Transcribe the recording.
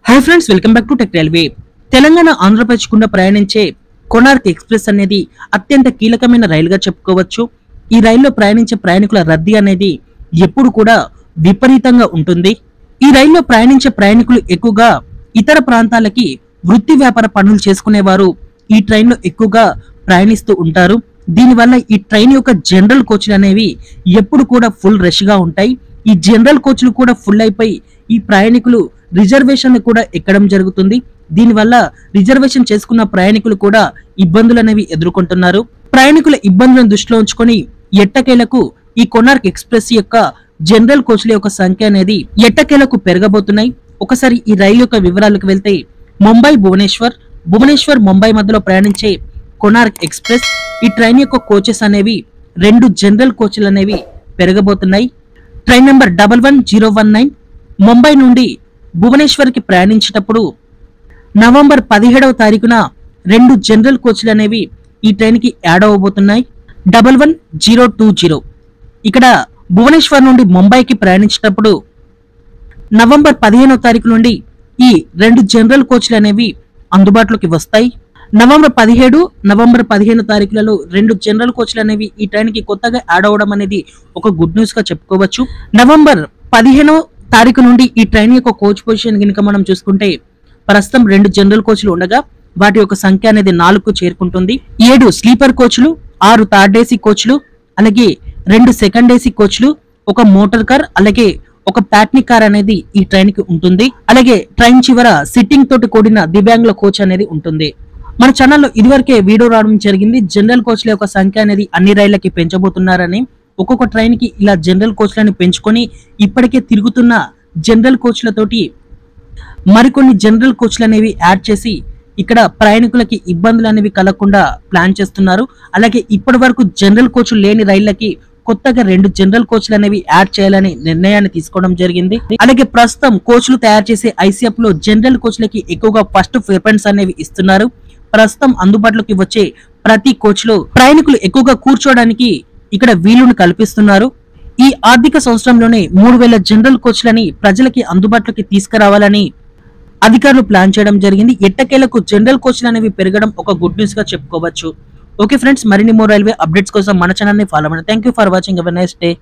Hi friends, welcome back to tech railway. Telangana Andhra Pradesh గుండా ప్రయాణించే Konark express అనేది అత్యంత కీలకమైన రైలుగా చెప్పుకోవచ్చు. ఈ రైల్లో ప్రయాణించే ప్రయాణికుల రద్దీ అనేది ఎప్పుడు కూడా విపరీతంగా ఉంటుంది. ఈ రైల్లో ప్రయాణించే ప్రయాణికులు ఎక్కువగా ఇతర ప్రాంతాలకి వృత్తి వ్యాపార పనులు చేసుకునేవారు ఈ ట్రైన్ లో ఎక్కువగా ప్రయాణిస్తూ ఉంటారు. దీనివల్ల ఈ ట్రైన్ యొక్క జనరల్ కోచ్లు అనేవి ఎప్పుడు కూడా ఫుల్ రష్ గా ఉంటాయి. ఈ జనరల్ కోచ్లు కూడా ఫుల్ అయిపోయి ఈ ప్రయాణికులు రిజర్వేషన్ కూడా ఎక్కడం జరుగుతుంది. దీనివల్ల రిజర్వేషన్ చేసుకున్న ప్రయాణికులు కూడా ఇబ్బందులు అనేవి ఎదుర్కొంటున్నారు. ప్రయాణికుల ఇబ్బందులను దృష్టిలో ఉంచుకొని ఎట్టకేలకు ఈ కొనార్క్ ఎక్స్ప్రెస్ యొక్క జనరల్ కోచ్ల యొక్క సంఖ్య అనేది ఎట్టకేలకు పెరగబోతున్నాయి. ఒకసారి ఈ రైలు యొక్క వివరాలకు వెళ్తే ముంబై భువనేశ్వర్ ముంబై మధ్యలో ప్రయాణించే కొనార్క్ ఎక్స్ప్రెస్ ఈ ట్రైన్ యొక్క కోచెస్ అనేవి 2 జనరల్ కోచ్లు అనేవి పెరగబోతున్నాయి. ట్రైన్ నెంబర్ 11019 ముంబై నుండి భువనేశ్వర్ కి ప్రయాణించేటప్పుడు నవంబర్ 17వ తారీఖున 2 జనరల్ కోచ్లు అనేవి ఈ ట్రైన్ కి యాడ్ అవబోతున్నాయి. 11020 ఇక్కడ భువనేశ్వర్ నుండి ముంబైకి ప్రయాణించేటప్పుడు నవంబర్ 15వ తారీఖు నుండి ఈ 2 జనరల్ కోచ్లు అనేవి అందుబాటులోకి వస్తాయి. నవంబర్ 17, నవంబర్ 15 తారీఖులలో 2 జనరల్ కోచ్లు అనేవి ఈ ట్రైన్ కి కొత్తగా యాడ్ అవడం అనేది ఒక గుడ్ న్యూస్ గా చెప్పుకోవచ్చు. నవంబర్ 15వ తారీఖు నుండి ఈ ట్రైన్ యొక్క కోచ్ పొజిషన్ కనుక మనం చూసుకుంటే ప్రస్తుతం 2 జనరల్ కోచ్లు ఉండగా వాటి యొక్క సంఖ్య అనేది 4కు చేరుకుంటుంది. 7 స్లీపర్ కోచ్లు, 6 థర్డ్ ఏసీ కోచ్లు, అలాగే 2 సెకండ్ ఏసీ కోచ్లు, ఒక మోటార్ కార్, అలాగే ఒక ప్యాట్నీ కార్ అనేది ఈ ట్రైన్ కి ఉంటుంది. అలాగే ట్రైన్ చివర సిట్టింగ్ తోటి కూడిన దివ్యాంగుల కోచ్ అనేది ఉంటుంది. మన ఛానల్లో ఇదివరకే వీడియో రావడం జరిగింది. జనరల్ కోచ్ల యొక్క సంఖ్య అనేది అన్ని రైళ్లకి పెంచబోతున్నారని. ఒక్కొక్క ట్రైన్ కి ఇలా జనరల్ కోచ్లను పెంచుకొని ఇప్పటికే తిరుగుతున్న జనరల్ కోచ్లతోటి మరికొన్ని జనరల్ కోచ్లు అనేవి యాడ్ చేసి ఇక్కడ ప్రయాణికులకి ఇబ్బందులు అనేవి కలగకుండా ప్లాన్ చేస్తున్నారు. అలాగే ఇప్పటి వరకు జనరల్ కోచ్లు లేని రైళ్లకి కొత్తగా 2 జనరల్ కోచ్లు అనేవి యాడ్ చేయాలని నిర్ణయాన్ని తీసుకోవడం జరిగింది. అలాగే ప్రస్తుతం కోచ్లు తయారు చేసే ఐసీఎఫ్ లో జనరల్ కోచ్లకి ఎక్కువగా ఫస్ట్ ప్రిఫరెన్స్ అనేవి ఇస్తున్నారు. ప్రస్తుతం అందుబాటులోకి వచ్చే ప్రతి కోచ్ లో ప్రయాణికులు ఎక్కువగా కూర్చోవడానికి ఇక్కడ వీలును కల్పిస్తున్నారు. ఈ ఆర్థిక సంవత్సరంలోనే 3000 జనరల్ కోచ్లని ప్రజలకి అందుబాటులోకి తీసుకురావాలని అధికారులు ప్లాన్ చేయడం జరిగింది. ఎట్టకేలకు జనరల్ కోచ్లు అనేవి పెరగడం ఒక గుడ్ న్యూస్ గా చెప్పుకోవచ్చు. ఓకే ఫ్రెండ్స్, మరిన్ని మోర్ రైల్వే అప్డేట్స్ కోసం మన ఛానల్ ని ఫాలో అవ్వండి. Thank you for watching. Have a nice day.